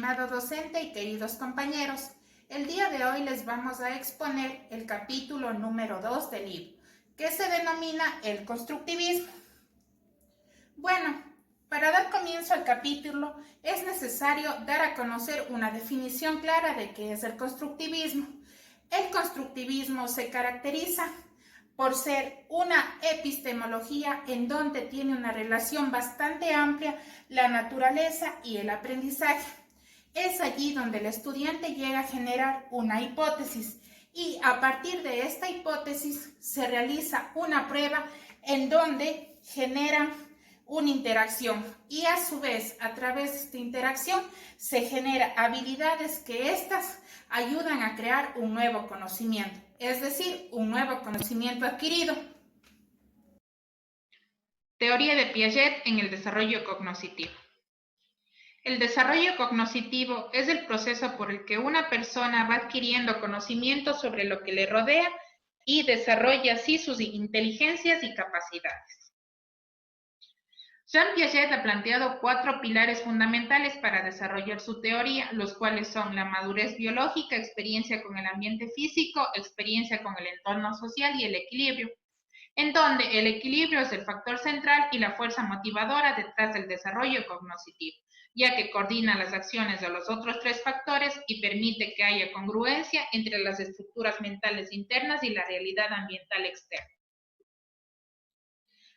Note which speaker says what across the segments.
Speaker 1: estimado docente y queridos compañeros. El día de hoy les vamos a exponer el capítulo número 2 del libro, que se denomina el constructivismo. Bueno, para dar comienzo al capítulo es necesario dar a conocer una definición clara de qué es el constructivismo. El constructivismo se caracteriza por ser una epistemología en donde tiene una relación bastante amplia la naturaleza y el aprendizaje. Es allí donde el estudiante llega a generar una hipótesis y a partir de esta hipótesis se realiza una prueba en donde genera una interacción y a su vez a través de esta interacción se genera habilidades que éstas ayudan a crear un nuevo conocimiento, es decir, un nuevo conocimiento adquirido.
Speaker 2: Teoría de Piaget en el desarrollo cognoscitivo. El desarrollo cognoscitivo es el proceso por el que una persona va adquiriendo conocimiento sobre lo que le rodea y desarrolla así sus inteligencias y capacidades. Jean Piaget ha planteado 4 pilares fundamentales para desarrollar su teoría, los cuales son la madurez biológica, experiencia con el ambiente físico, experiencia con el entorno social y el equilibrio, en donde el equilibrio es el factor central y la fuerza motivadora detrás del desarrollo cognoscitivo, ya que coordina las acciones de los otros 3 factores y permite que haya congruencia entre las estructuras mentales internas y la realidad ambiental externa.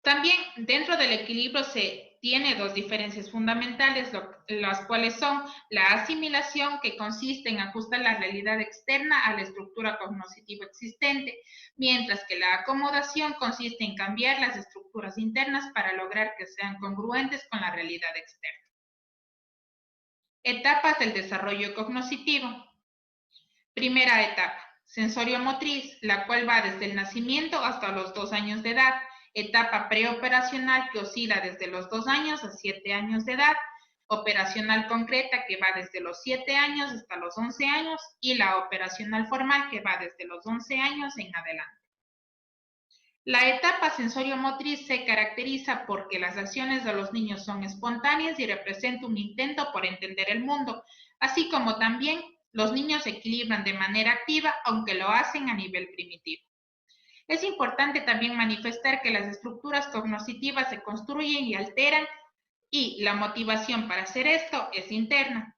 Speaker 2: También dentro del equilibrio se tiene 2 diferencias fundamentales, las cuales son la asimilación, que consiste en ajustar la realidad externa a la estructura cognoscitiva existente, mientras que la acomodación consiste en cambiar las estructuras internas para lograr que sean congruentes con la realidad externa. Etapas del desarrollo cognoscitivo. Primera etapa, sensorio-motriz, la cual va desde el nacimiento hasta los 2 años de edad. Etapa preoperacional, que oscila desde los 2 años a 7 años de edad. Operacional concreta, que va desde los 7 años hasta los 11 años. Y la operacional formal, que va desde los 11 años en adelante. La etapa sensorio-motriz se caracteriza porque las acciones de los niños son espontáneas y representa un intento por entender el mundo, así como también los niños se equilibran de manera activa, aunque lo hacen a nivel primitivo. Es importante también manifestar que las estructuras cognoscitivas se construyen y alteran y la motivación para hacer esto es interna.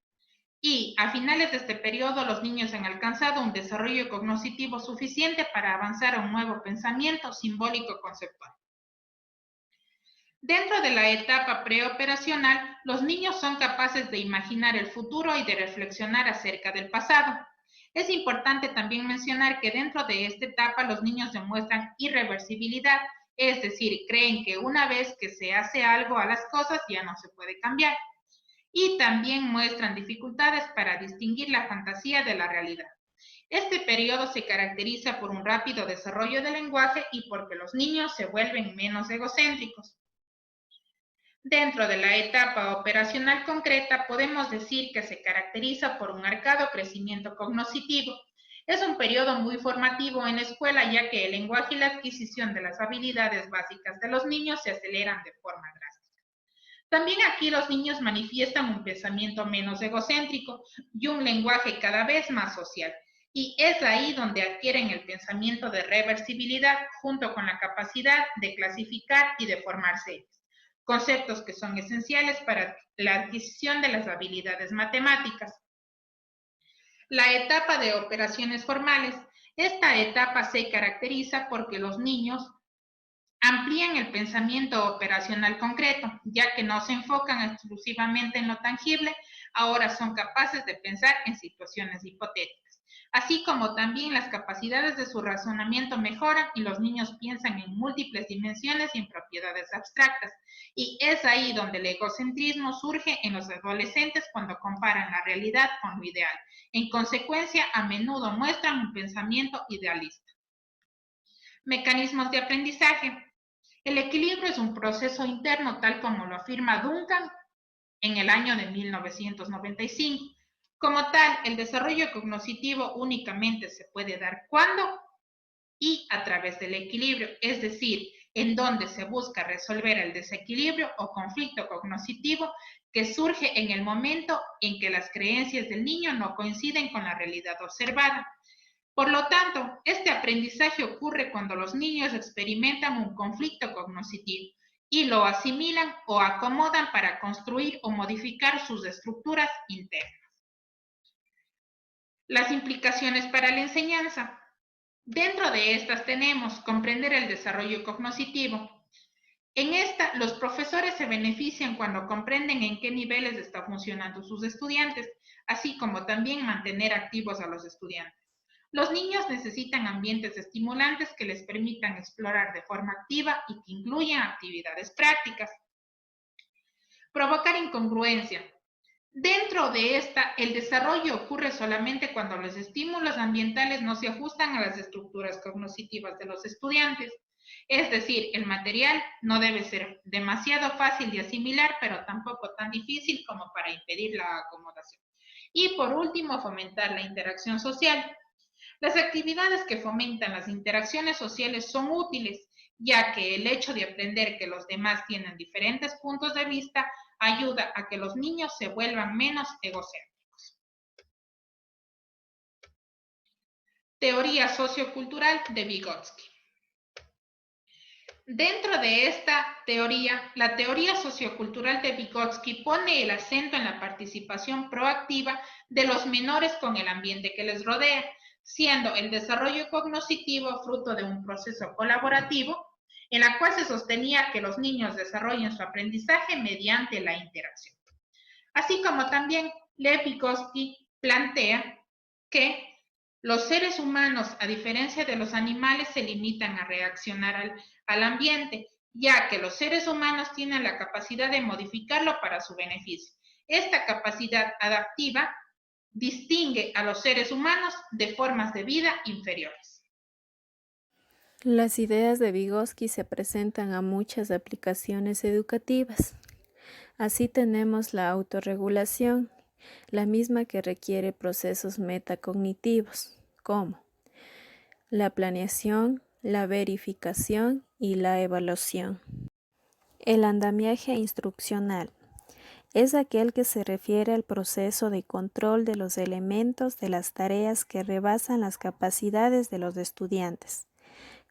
Speaker 2: Y a finales de este periodo los niños han alcanzado un desarrollo cognoscitivo suficiente para avanzar a un nuevo pensamiento simbólico conceptual. Dentro de la etapa preoperacional, los niños son capaces de imaginar el futuro y de reflexionar acerca del pasado. Es importante también mencionar que dentro de esta etapa los niños demuestran irreversibilidad, es decir, creen que una vez que se hace algo a las cosas ya no se puede cambiar. Y también muestran dificultades para distinguir la fantasía de la realidad. Este periodo se caracteriza por un rápido desarrollo del lenguaje y porque los niños se vuelven menos egocéntricos. Dentro de la etapa operacional concreta, podemos decir que se caracteriza por un marcado crecimiento cognoscitivo. Es un periodo muy formativo en la escuela, ya que el lenguaje y la adquisición de las habilidades básicas de los niños se aceleran de forma drástica. También aquí los niños manifiestan un pensamiento menos egocéntrico y un lenguaje cada vez más social. Y es ahí donde adquieren el pensamiento de reversibilidad junto con la capacidad de clasificar y de formarse. Conceptos que son esenciales para la adquisición de las habilidades matemáticas. La etapa de operaciones formales. Esta etapa se caracteriza porque los niños amplían el pensamiento operacional concreto, ya que no se enfocan exclusivamente en lo tangible, ahora son capaces de pensar en situaciones hipotéticas. Así como también las capacidades de su razonamiento mejoran y los niños piensan en múltiples dimensiones y en propiedades abstractas. Y es ahí donde el egocentrismo surge en los adolescentes cuando comparan la realidad con lo ideal. En consecuencia, a menudo muestran un pensamiento idealista. Mecanismos de aprendizaje. El equilibrio es un proceso interno, tal como lo afirma Duncan en el año de 1995. Como tal, el desarrollo cognoscitivo únicamente se puede dar cuando y a través del equilibrio, es decir, en donde se busca resolver el desequilibrio o conflicto cognoscitivo que surge en el momento en que las creencias del niño no coinciden con la realidad observada. Por lo tanto, este aprendizaje ocurre cuando los niños experimentan un conflicto cognitivo y lo asimilan o acomodan para construir o modificar sus estructuras internas. Las implicaciones para la enseñanza. Dentro de estas tenemos comprender el desarrollo cognitivo. En esta, los profesores se benefician cuando comprenden en qué niveles está funcionando sus estudiantes, así como también mantener activos a los estudiantes. Los niños necesitan ambientes estimulantes que les permitan explorar de forma activa y que incluyan actividades prácticas. Provocar incongruencia. Dentro de esta, el desarrollo ocurre solamente cuando los estímulos ambientales no se ajustan a las estructuras cognitivas de los estudiantes. Es decir, el material no debe ser demasiado fácil de asimilar, pero tampoco tan difícil como para impedir la acomodación. Y por último, fomentar la interacción social. Las actividades que fomentan las interacciones sociales son útiles, ya que el hecho de aprender que los demás tienen diferentes puntos de vista ayuda a que los niños se vuelvan menos egocéntricos. Teoría sociocultural de Vygotsky. Dentro de esta teoría, la teoría sociocultural de Vygotsky pone el acento en la participación proactiva de los menores con el ambiente que les rodea, siendo el desarrollo cognitivo fruto de un proceso colaborativo en la cual se sostenía que los niños desarrollen su aprendizaje mediante la interacción. Así como también Lev Vygotsky plantea que los seres humanos, a diferencia de los animales, se limitan a reaccionar al ambiente, ya que los seres humanos tienen la capacidad de modificarlo para su beneficio. Esta capacidad adaptiva distingue a los seres humanos de formas de vida inferiores.
Speaker 3: Las ideas de Vygotsky se presentan a muchas aplicaciones educativas. Así tenemos la autorregulación, la misma que requiere procesos metacognitivos, como la planeación, la verificación y la evaluación. El andamiaje instruccional es aquel que se refiere al proceso de control de los elementos de las tareas que rebasan las capacidades de los estudiantes,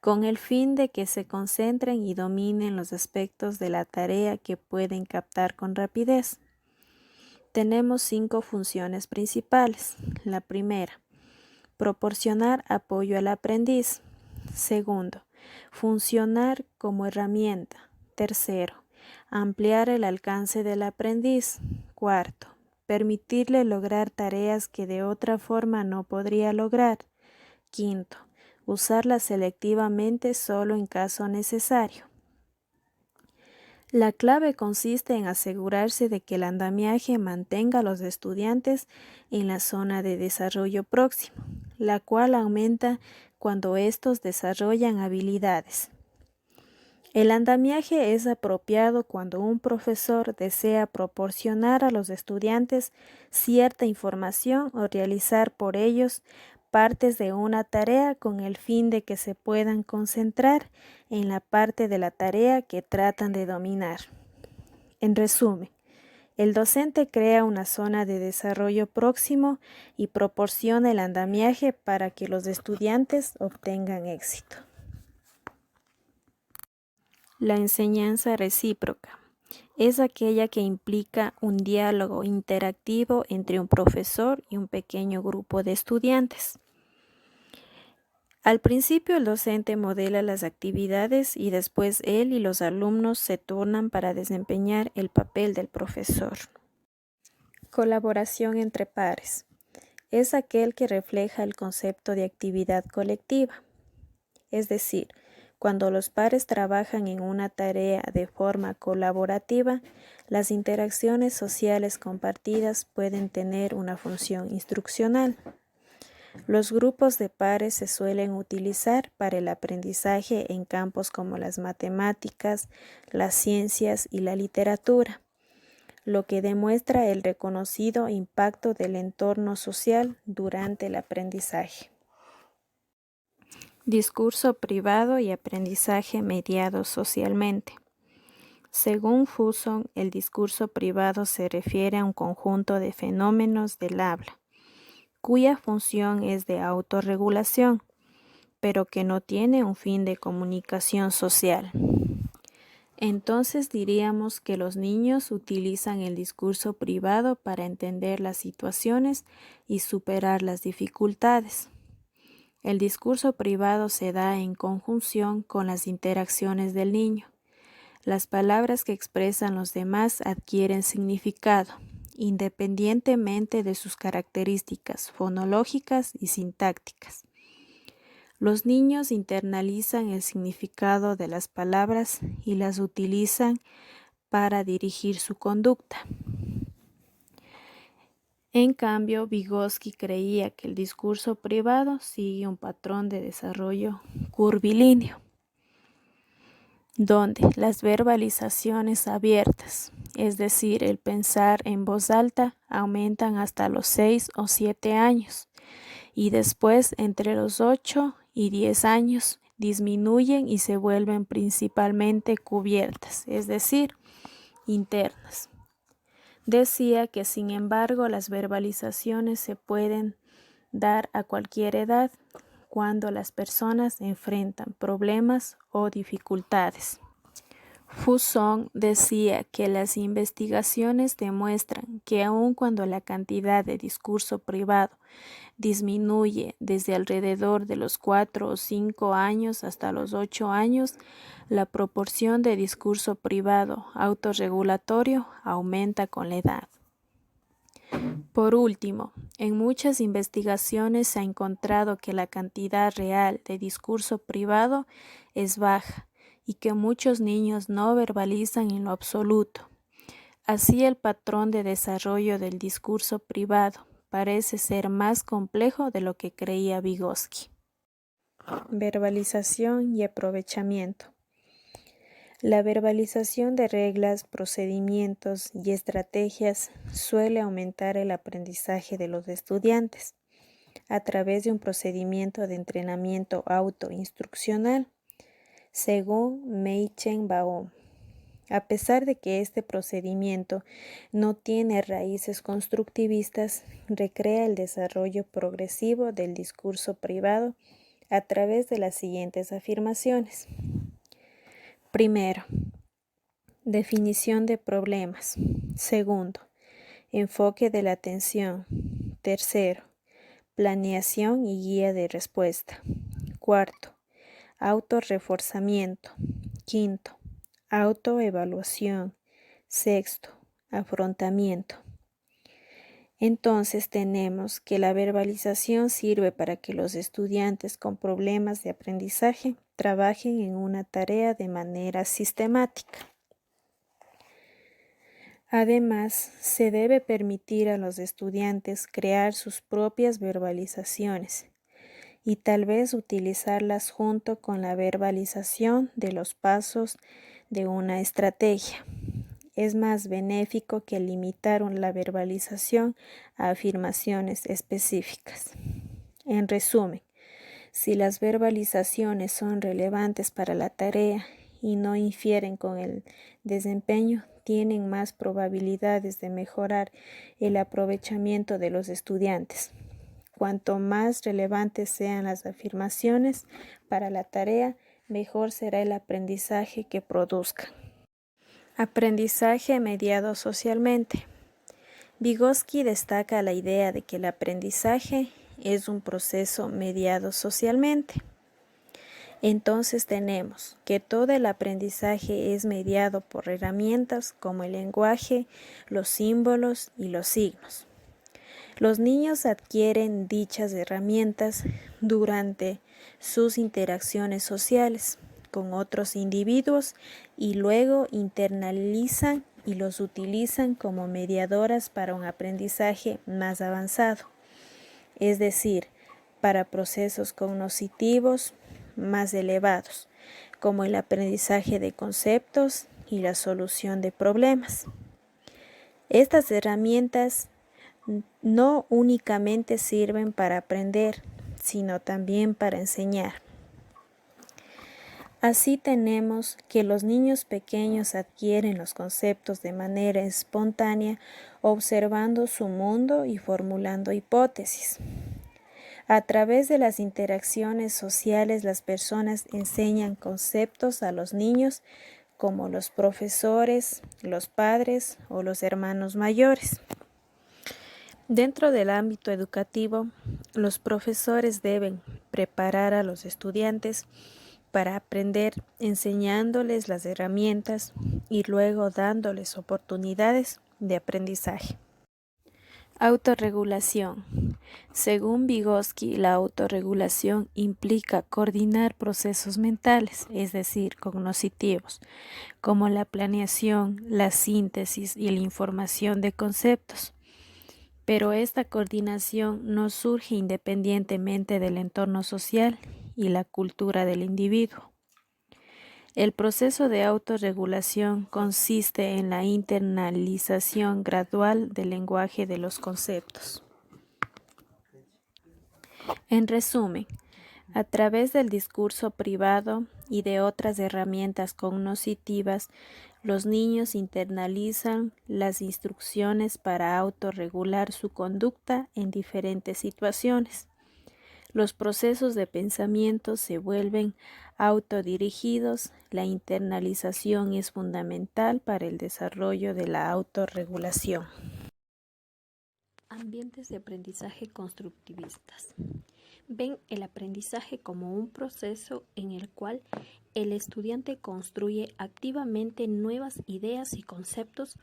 Speaker 3: con el fin de que se concentren y dominen los aspectos de la tarea que pueden captar con rapidez. Tenemos 5 funciones principales. La primera, proporcionar apoyo al aprendiz. Segundo, funcionar como herramienta. Tercero, ampliar el alcance del aprendiz. Cuarto, permitirle lograr tareas que de otra forma no podría lograr. Quinto, usarla selectivamente solo en caso necesario. La clave consiste en asegurarse de que el andamiaje mantenga a los estudiantes en la zona de desarrollo próximo, la cual aumenta cuando estos desarrollan habilidades. El andamiaje es apropiado cuando un profesor desea proporcionar a los estudiantes cierta información o realizar por ellos partes de una tarea con el fin de que se puedan concentrar en la parte de la tarea que tratan de dominar. En resumen, el docente crea una zona de desarrollo próximo y proporciona el andamiaje para que los estudiantes obtengan éxito. La enseñanza recíproca es aquella que implica un diálogo interactivo entre un profesor y un pequeño grupo de estudiantes. Al principio el docente modela las actividades y después él y los alumnos se turnan para desempeñar el papel del profesor. Colaboración entre pares es aquel que refleja el concepto de actividad colectiva, es decir, cuando los pares trabajan en una tarea de forma colaborativa, las interacciones sociales compartidas pueden tener una función instruccional. Los grupos de pares se suelen utilizar para el aprendizaje en campos como las matemáticas, las ciencias y la literatura, lo que demuestra el reconocido impacto del entorno social durante el aprendizaje. Discurso privado y aprendizaje mediado socialmente. Según Fuson, el discurso privado se refiere a un conjunto de fenómenos del habla, cuya función es de autorregulación, pero que no tiene un fin de comunicación social. Entonces diríamos que los niños utilizan el discurso privado para entender las situaciones y superar las dificultades. El discurso privado se da en conjunción con las interacciones del niño. Las palabras que expresan los demás adquieren significado, independientemente de sus características fonológicas y sintácticas. Los niños internalizan el significado de las palabras y las utilizan para dirigir su conducta. En cambio, Vygotsky creía que el discurso privado sigue un patrón de desarrollo curvilíneo, donde las verbalizaciones abiertas, es decir, el pensar en voz alta, aumentan hasta los 6 o 7 años y después entre los 8 y 10 años disminuyen y se vuelven principalmente cubiertas, es decir, internas. Decía que sin embargo las verbalizaciones se pueden dar a cualquier edad cuando las personas enfrentan problemas o dificultades. Fuson decía que las investigaciones demuestran que aun cuando la cantidad de discurso privado disminuye desde alrededor de los 4 o 5 años hasta los 8 años, la proporción de discurso privado autorregulatorio aumenta con la edad. Por último, en muchas investigaciones se ha encontrado que la cantidad real de discurso privado es baja y que muchos niños no verbalizan en lo absoluto. Así, el patrón de desarrollo del discurso privado parece ser más complejo de lo que creía Vygotsky. Verbalización y aprovechamiento. La verbalización de reglas, procedimientos y estrategias suele aumentar el aprendizaje de los estudiantes a través de un procedimiento de entrenamiento autoinstruccional, según Meichenbaum. A pesar de que este procedimiento no tiene raíces constructivistas, recrea el desarrollo progresivo del discurso privado a través de las siguientes afirmaciones. Primero, definición de problemas. Segundo, enfoque de la atención. Tercero, planeación y guía de respuesta. Cuarto, autorreforzamiento. Quinto, autoevaluación. Sexto, afrontamiento. Entonces tenemos que la verbalización sirve para que los estudiantes con problemas de aprendizaje trabajen en una tarea de manera sistemática. Además, se debe permitir a los estudiantes crear sus propias verbalizaciones y tal vez utilizarlas junto con la verbalización de los pasos de una estrategia. Es más benéfico que limitar la verbalización a afirmaciones específicas. En resumen, si las verbalizaciones son relevantes para la tarea y no infieren con el desempeño, tienen más probabilidades de mejorar el aprovechamiento de los estudiantes. Cuanto más relevantes sean las afirmaciones para la tarea, mejor será el aprendizaje que produzcan. Aprendizaje mediado socialmente. Vygotsky destaca la idea de que el aprendizaje es un proceso mediado socialmente. Entonces tenemos que todo el aprendizaje es mediado por herramientas como el lenguaje, los símbolos y los signos. Los niños adquieren dichas herramientas durante sus interacciones sociales con otros individuos y luego internalizan y los utilizan como mediadoras para un aprendizaje más avanzado, es decir, para procesos cognitivos más elevados, como el aprendizaje de conceptos y la solución de problemas. Estas herramientas no únicamente sirven para aprender, sino también para enseñar. Así tenemos que los niños pequeños adquieren los conceptos de manera espontánea, observando su mundo y formulando hipótesis. A través de las interacciones sociales, las personas enseñan conceptos a los niños como los profesores, los padres o los hermanos mayores. Dentro del ámbito educativo, los profesores deben preparar a los estudiantes para aprender enseñándoles las herramientas y luego dándoles oportunidades de aprendizaje. Autorregulación. Según Vygotsky, la autorregulación implica coordinar procesos mentales, es decir, cognitivos, como la planeación, la síntesis y la información de conceptos. Pero esta coordinación no surge independientemente del entorno social y la cultura del individuo. El proceso de autorregulación consiste en la internalización gradual del lenguaje de los conceptos. En resumen, a través del discurso privado y de otras herramientas cognitivas, los niños internalizan las instrucciones para autorregular su conducta en diferentes situaciones. Los procesos de pensamiento se vuelven autodirigidos. La internalización es fundamental para el desarrollo de la autorregulación. Ambientes de aprendizaje constructivistas. Ven el aprendizaje como un proceso en el cual el estudiante construye activamente nuevas ideas y conceptos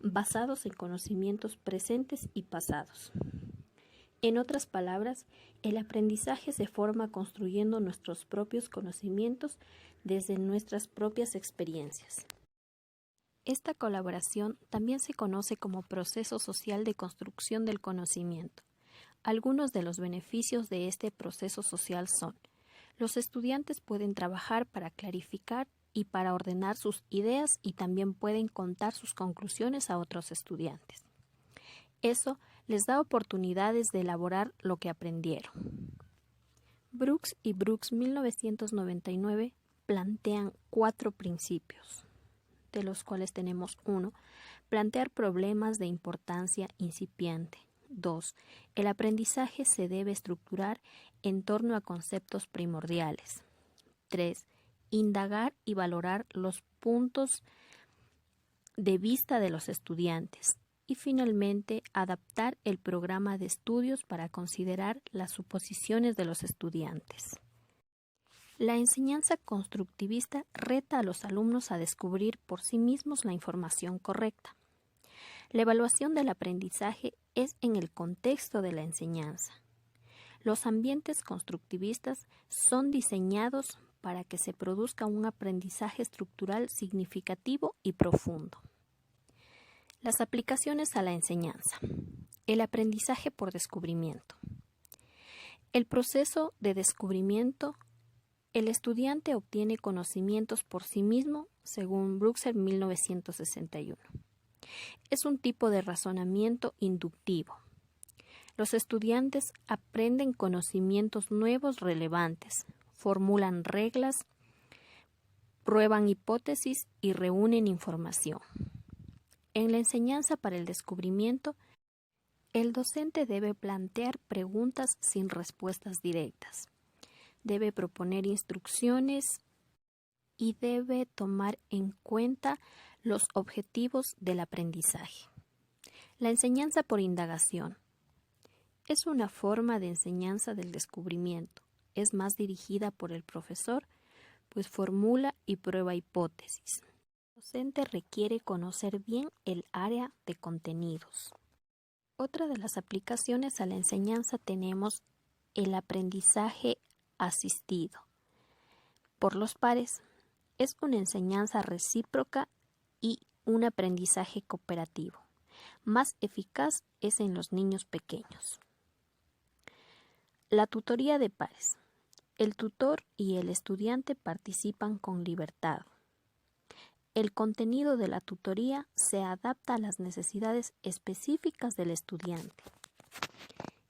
Speaker 3: basados en conocimientos presentes y pasados. En otras palabras, el aprendizaje se forma construyendo nuestros propios conocimientos desde nuestras propias experiencias. Esta colaboración también se conoce como proceso social de construcción del conocimiento. Algunos de los beneficios de este proceso social son: los estudiantes pueden trabajar para clarificar y para ordenar sus ideas y también pueden contar sus conclusiones a otros estudiantes. Eso les da oportunidades de elaborar lo que aprendieron. Brooks y Brooks 1999 plantean 4 principios, de los cuales tenemos 1. Plantear problemas de importancia incipiente. 2. El aprendizaje se debe estructurar en torno a conceptos primordiales. 3. Indagar y valorar los puntos de vista de los estudiantes. Y finalmente, adaptar el programa de estudios para considerar las suposiciones de los estudiantes. La enseñanza constructivista reta a los alumnos a descubrir por sí mismos la información correcta. La evaluación del aprendizaje es en el contexto de la enseñanza. Los ambientes constructivistas son diseñados para que se produzca un aprendizaje estructural significativo y profundo. Las aplicaciones a la enseñanza. El aprendizaje por descubrimiento. El proceso de descubrimiento. El estudiante obtiene conocimientos por sí mismo, según Brooks 1961. Es un tipo de razonamiento inductivo. Los estudiantes aprenden conocimientos nuevos relevantes, formulan reglas, prueban hipótesis y reúnen información. En la enseñanza para el descubrimiento, el docente debe plantear preguntas sin respuestas directas. Debe proponer instrucciones y debe tomar en cuenta los objetivos del aprendizaje. La enseñanza por indagación es una forma de enseñanza del descubrimiento. Es más dirigida por el profesor, pues formula y prueba hipótesis. El docente requiere conocer bien el área de contenidos. Otra de las aplicaciones a la enseñanza tenemos el aprendizaje asistido por los pares. Es una enseñanza recíproca y un aprendizaje cooperativo. Más eficaz es en los niños pequeños. La tutoría de pares. El tutor y el estudiante participan con libertad. El contenido de la tutoría se adapta a las necesidades específicas del estudiante.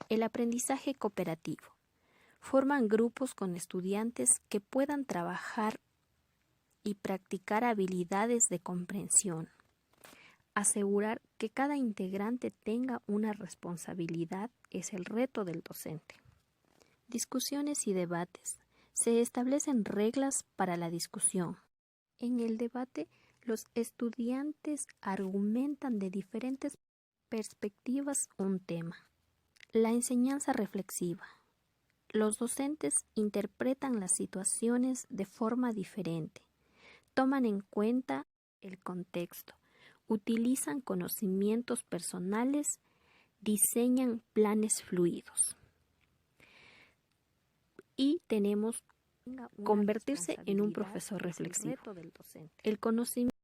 Speaker 3: El aprendizaje cooperativo. Forman grupos con estudiantes que puedan trabajar
Speaker 4: y practicar habilidades de comprensión. Asegurar que cada integrante tenga una responsabilidad es el reto del docente. Discusiones y debates. Se establecen reglas para la discusión. En el debate, los estudiantes argumentan de diferentes perspectivas un tema. La enseñanza reflexiva. Los docentes interpretan las situaciones de forma diferente, toman en cuenta el contexto, utilizan conocimientos personales, diseñan planes fluidos. Y tenemos convertirse en un profesor reflexivo. El conocimiento